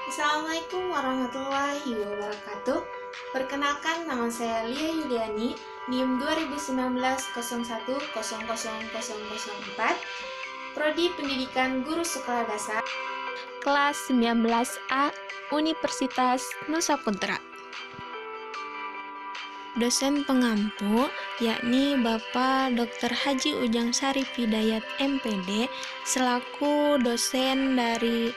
Assalamualaikum warahmatullahi wabarakatuh. Perkenalkan, nama saya Lia Yuliani, NIM 2019-01-0004, Prodi Pendidikan Guru Sekolah Dasar, kelas 19A, Universitas Nusa Putra. Dosen pengampu yakni Bapak Dr. Haji Ujang Syarif Hidayat MPD selaku dosen dari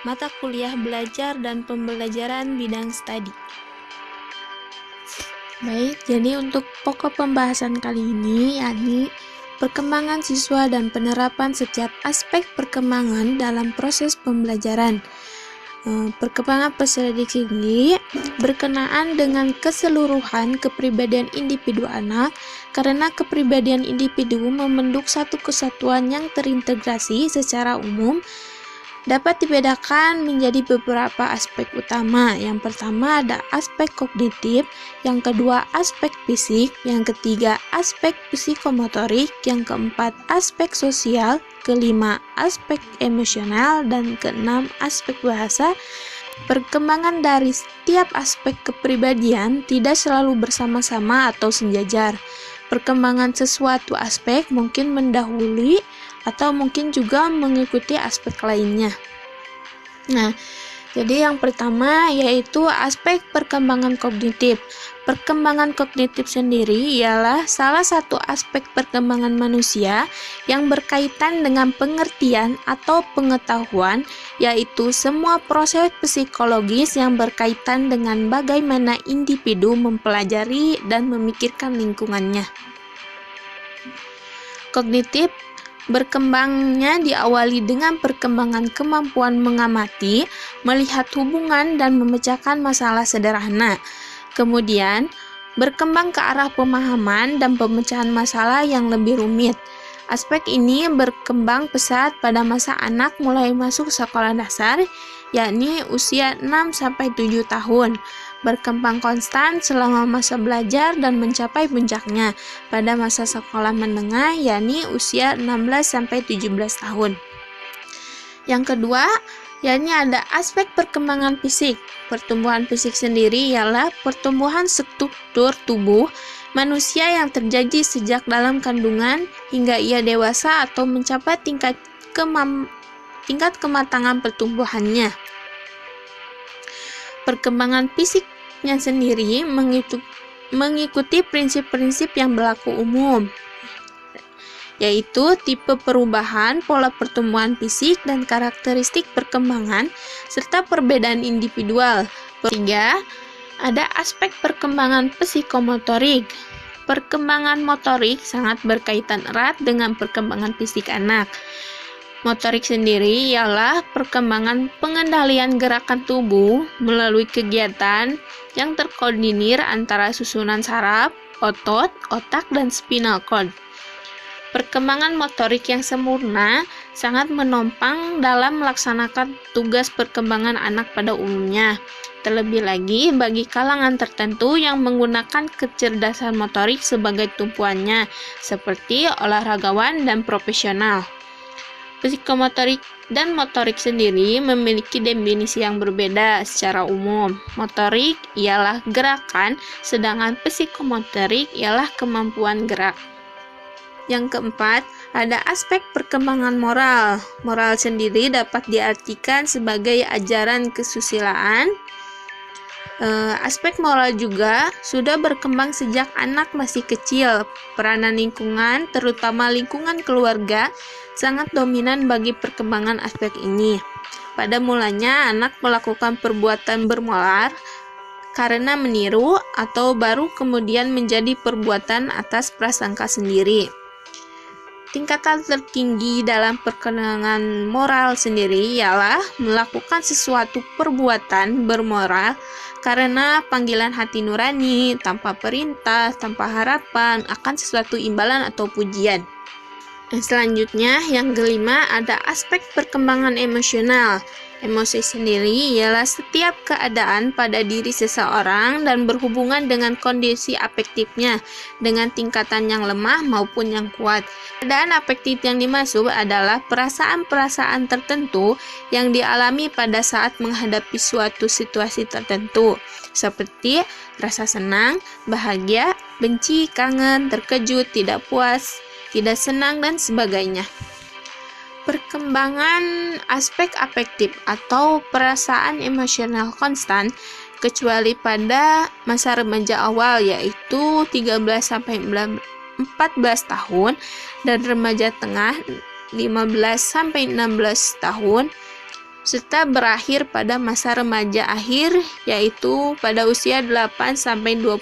mata kuliah belajar dan pembelajaran bidang studi. Baik, jadi untuk pokok pembahasan kali ini yakni perkembangan siswa dan penerapan setiap aspek perkembangan dalam proses pembelajaran. Perkembangan peserta didik sendiri berkenaan dengan keseluruhan kepribadian individu anak, karena kepribadian individu membentuk satu kesatuan yang terintegrasi secara umum dapat dibedakan menjadi beberapa aspek utama. Yang pertama ada aspek kognitif, yang kedua aspek fisik, yang ketiga aspek psikomotorik, yang keempat aspek sosial, kelima aspek emosional, dan keenam aspek bahasa. Perkembangan dari setiap aspek kepribadian tidak selalu bersama-sama atau sejajar. Perkembangan sesuatu aspek mungkin mendahului atau mungkin juga mengikuti aspek lainnya. Nah, jadi yang pertama yaitu aspek perkembangan kognitif. Perkembangan kognitif sendiri ialah salah satu aspek perkembangan manusia yang berkaitan dengan pengertian atau pengetahuan, yaitu semua proses psikologis yang berkaitan dengan bagaimana individu mempelajari dan memikirkan lingkungannya. Kognitif berkembangnya diawali dengan perkembangan kemampuan mengamati, melihat hubungan, dan memecahkan masalah sederhana. Kemudian, berkembang ke arah pemahaman dan pemecahan masalah yang lebih rumit. Aspek ini berkembang pesat pada masa anak mulai masuk sekolah dasar, yakni usia 6-7 tahun. Berkembang konstan selama masa belajar dan mencapai puncaknya pada masa sekolah menengah, yakni usia 16-17 tahun. Yang kedua, yakni ada aspek perkembangan fisik. Pertumbuhan fisik sendiri ialah pertumbuhan struktur tubuh manusia yang terjadi sejak dalam kandungan hingga ia dewasa atau mencapai tingkat kematangan pertumbuhannya. Perkembangan fisiknya sendiri mengikuti prinsip-prinsip yang berlaku umum, yaitu tipe perubahan, pola pertumbuhan fisik, dan karakteristik perkembangan, serta perbedaan individual. Ketiga, ada aspek perkembangan psikomotorik. Perkembangan motorik sangat berkaitan erat dengan perkembangan fisik anak. Motorik sendiri ialah perkembangan pengendalian gerakan tubuh melalui kegiatan yang terkoordinir antara susunan saraf, otot, otak, dan spinal cord. Perkembangan motorik yang sempurna sangat menopang dalam melaksanakan tugas perkembangan anak pada umumnya. Terlebih lagi bagi kalangan tertentu yang menggunakan kecerdasan motorik sebagai tumpuannya, seperti olahragawan dan profesional. Psikomotorik dan motorik sendiri memiliki definisi yang berbeda secara umum. Motorik ialah gerakan, sedangkan psikomotorik ialah kemampuan gerak. Yang keempat, ada aspek perkembangan moral. Moral sendiri dapat diartikan sebagai ajaran kesusilaan. Aspek moral juga sudah berkembang sejak anak masih kecil. Peranan lingkungan, terutama lingkungan keluarga, sangat dominan bagi perkembangan aspek ini. Pada mulanya, anak melakukan perbuatan bermoral karena meniru atau baru kemudian menjadi perbuatan atas prasangka sendiri. Tingkatan tertinggi dalam perkembangan moral sendiri ialah melakukan sesuatu perbuatan bermoral karena panggilan hati nurani, tanpa perintah, tanpa harapan akan sesuatu imbalan atau pujian. Selanjutnya, yang kelima ada aspek perkembangan emosional. Emosi sendiri ialah setiap keadaan pada diri seseorang dan berhubungan dengan kondisi afektifnya dengan tingkatan yang lemah maupun yang kuat. Keadaan afektif yang dimaksud adalah perasaan-perasaan tertentu yang dialami pada saat menghadapi suatu situasi tertentu, seperti rasa senang, bahagia, benci, kangen, terkejut, tidak puas, tidak senang, dan sebagainya. Perkembangan aspek afektif atau perasaan emosional konstan kecuali pada masa remaja awal, yaitu 13-14 tahun, dan remaja tengah 15-16 tahun, serta berakhir pada masa remaja akhir, yaitu pada usia 8-21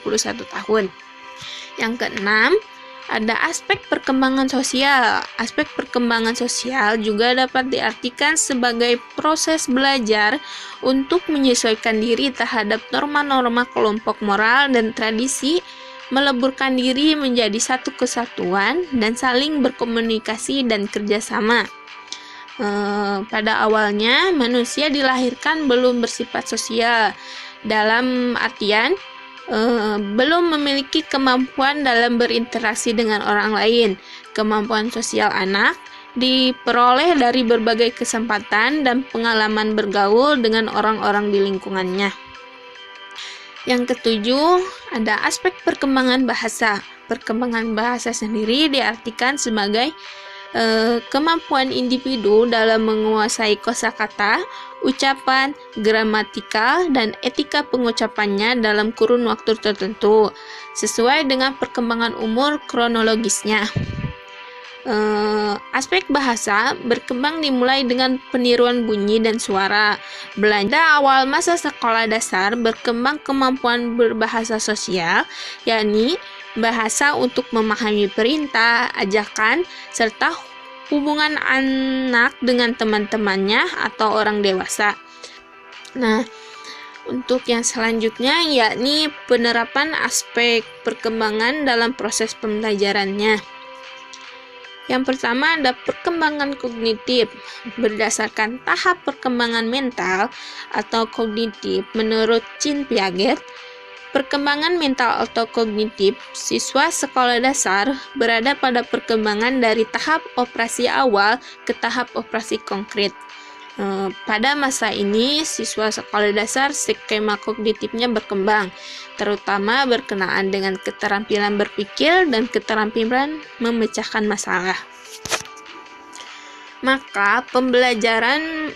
tahun. Yang keenam, ada aspek perkembangan sosial. Aspek perkembangan sosial juga dapat diartikan sebagai proses belajar untuk menyesuaikan diri terhadap norma-norma kelompok moral dan tradisi, meleburkan diri menjadi satu kesatuan, dan saling berkomunikasi dan kerjasama. Pada awalnya, manusia dilahirkan belum bersifat sosial, dalam artian belum memiliki kemampuan dalam berinteraksi dengan orang lain. Kemampuan sosial anak diperoleh dari berbagai kesempatan dan pengalaman bergaul dengan orang-orang di lingkungannya. Yang ketujuh, ada aspek perkembangan bahasa. Perkembangan bahasa sendiri diartikan sebagai kemampuan individu dalam menguasai kosakata, ucapan, gramatikal, dan etika pengucapannya dalam kurun waktu tertentu, sesuai dengan perkembangan umur kronologisnya. Aspek bahasa berkembang dimulai dengan peniruan bunyi dan suara. Belanda awal masa sekolah dasar berkembang kemampuan berbahasa sosial, yakni bahasa untuk memahami perintah, ajakan, serta hubungan anak dengan teman-temannya atau orang dewasa. Nah, untuk yang selanjutnya yakni penerapan aspek perkembangan dalam proses pembelajarannya. Yang pertama ada perkembangan kognitif. Berdasarkan tahap perkembangan mental atau kognitif menurut Jean Piaget, perkembangan mental atau kognitif siswa sekolah dasar berada pada perkembangan dari tahap operasi awal ke tahap operasi konkret. Pada masa ini, siswa sekolah dasar skema kognitifnya berkembang, terutama berkenaan dengan keterampilan berpikir dan keterampilan memecahkan masalah. Maka pembelajaran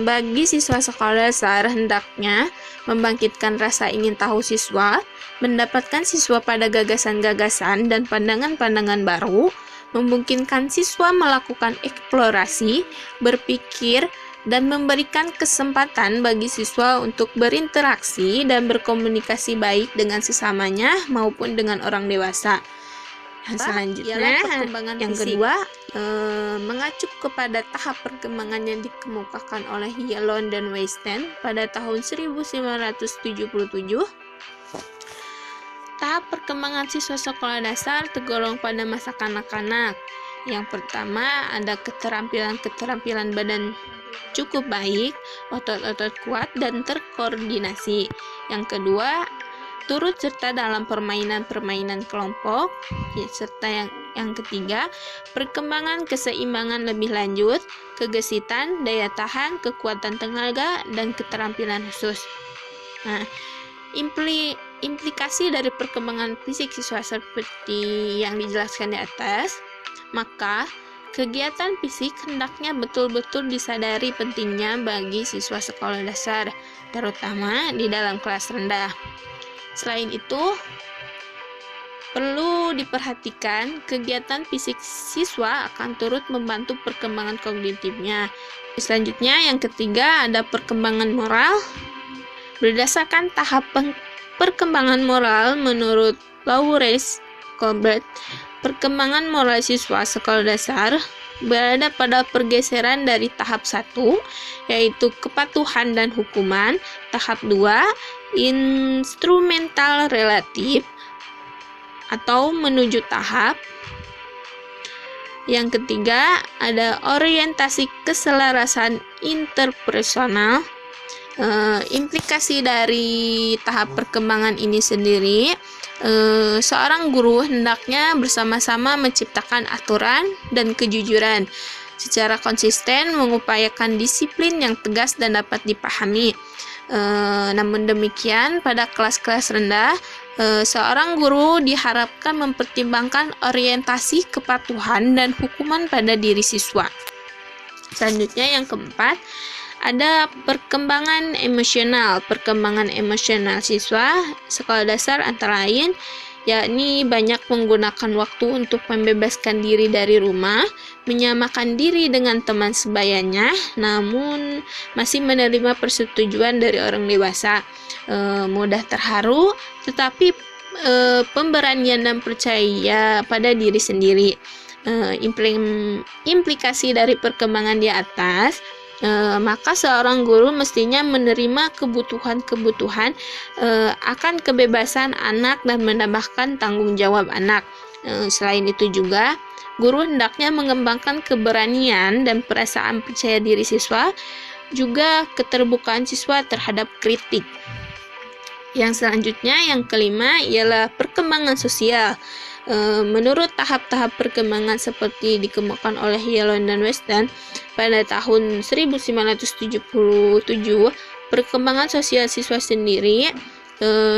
bagi siswa sekolah dasar hendaknya membangkitkan rasa ingin tahu siswa, mendapatkan siswa pada gagasan-gagasan dan pandangan-pandangan baru, memungkinkan siswa melakukan eksplorasi, berpikir, dan memberikan kesempatan bagi siswa untuk berinteraksi dan berkomunikasi baik dengan sesamanya maupun dengan orang dewasa. Selanjutnya, yang kedua, mengacu kepada tahap perkembangan yang dikemukakan oleh Yalom dan Weisstein pada tahun 1977. Tahap perkembangan siswa sekolah dasar tergolong pada masa kanak-kanak. Yang pertama, ada keterampilan badan cukup baik, otot-otot kuat, dan terkoordinasi. Yang kedua, turut serta dalam permainan-permainan kelompok, serta yang ketiga, perkembangan keseimbangan lebih lanjut, kegesitan, daya tahan, kekuatan tenaga, dan keterampilan khusus. Nah, implikasi dari perkembangan fisik siswa seperti yang dijelaskan di atas, maka kegiatan fisik hendaknya betul-betul disadari pentingnya bagi siswa sekolah dasar, terutama di dalam kelas rendah. Selain itu, perlu diperhatikan kegiatan fisik siswa akan turut membantu perkembangan kognitifnya. Selanjutnya, yang ketiga ada perkembangan moral. Berdasarkan tahap perkembangan moral menurut Laurence Colbert, perkembangan moral siswa sekolah dasar berada pada pergeseran dari tahap 1, yaitu kepatuhan dan hukuman, tahap 2, instrumental relatif, atau menuju tahap Yang ketiga, ada orientasi keselarasan interpersonal. Implikasi dari tahap perkembangan ini sendiri, seorang guru hendaknya bersama-sama menciptakan aturan dan kejujuran secara konsisten, mengupayakan disiplin yang tegas dan dapat dipahami. Namun demikian, pada kelas-kelas rendah, seorang guru diharapkan mempertimbangkan orientasi kepatuhan dan hukuman pada diri siswa. Selanjutnya, yang keempat, ada perkembangan emosional. Perkembangan emosional siswa sekolah dasar antara lain yakni banyak menggunakan waktu untuk membebaskan diri dari rumah, menyamakan diri dengan teman sebayanya, namun masih menerima persetujuan dari orang dewasa, mudah terharu, tetapi pemberanian dan percaya pada diri sendiri. Implikasi dari perkembangan di atas, maka seorang guru mestinya menerima kebutuhan-kebutuhan akan kebebasan anak dan menambahkan tanggung jawab anak. Selain itu juga, guru hendaknya mengembangkan keberanian dan perasaan percaya diri siswa, juga keterbukaan siswa terhadap kritik. Yang selanjutnya, yang kelima, ialah perkembangan sosial. Menurut tahap-tahap perkembangan seperti dikemukakan oleh Yellon dan Weston pada tahun 1977, perkembangan sosial siswa sendiri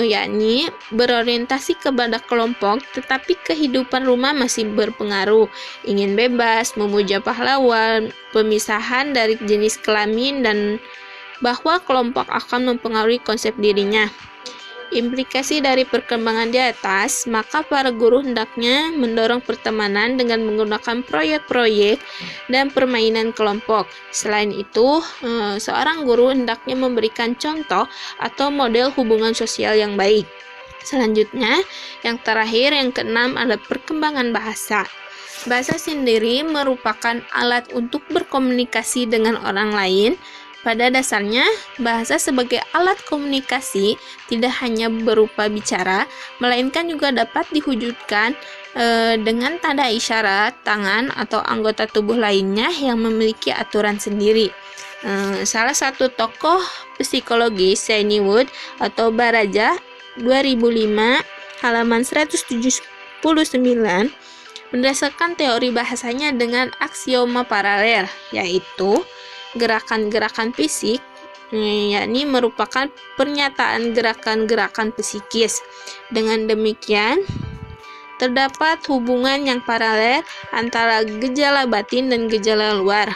yakni berorientasi kepada kelompok, tetapi kehidupan rumah masih berpengaruh, ingin bebas, memuja pahlawan, pemisahan dari jenis kelamin, dan bahwa kelompok akan mempengaruhi konsep dirinya. Implikasi dari perkembangan di atas, maka para guru hendaknya mendorong pertemanan dengan menggunakan proyek-proyek dan permainan kelompok. Selain itu, seorang guru hendaknya memberikan contoh atau model hubungan sosial yang baik. Selanjutnya, yang terakhir, yang keenam, adalah perkembangan bahasa. Bahasa sendiri merupakan alat untuk berkomunikasi dengan orang lain. Pada dasarnya, bahasa sebagai alat komunikasi tidak hanya berupa bicara, melainkan juga dapat diwujudkan dengan tanda isyarat, tangan, atau anggota tubuh lainnya yang memiliki aturan sendiri. Salah satu tokoh psikologi, Shane Wood atau Baraja, 2005, halaman 179, mendasarkan teori bahasanya dengan aksioma paralel, yaitu gerakan-gerakan fisik, yakni merupakan pernyataan gerakan-gerakan psikis. Dengan demikian, terdapat hubungan yang paralel antara gejala batin dan gejala luar.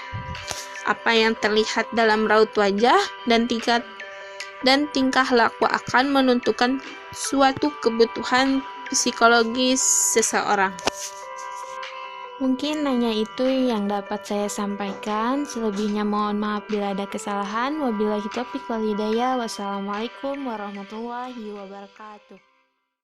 Apa yang terlihat dalam raut wajah dan tingkah laku akan menentukan suatu kebutuhan psikologis seseorang. Mungkin hanya itu yang dapat saya sampaikan. Selebihnya mohon maaf bila ada kesalahan. Wabillahi taufiq wal hidayah. Wassalamualaikum warahmatullahi wabarakatuh.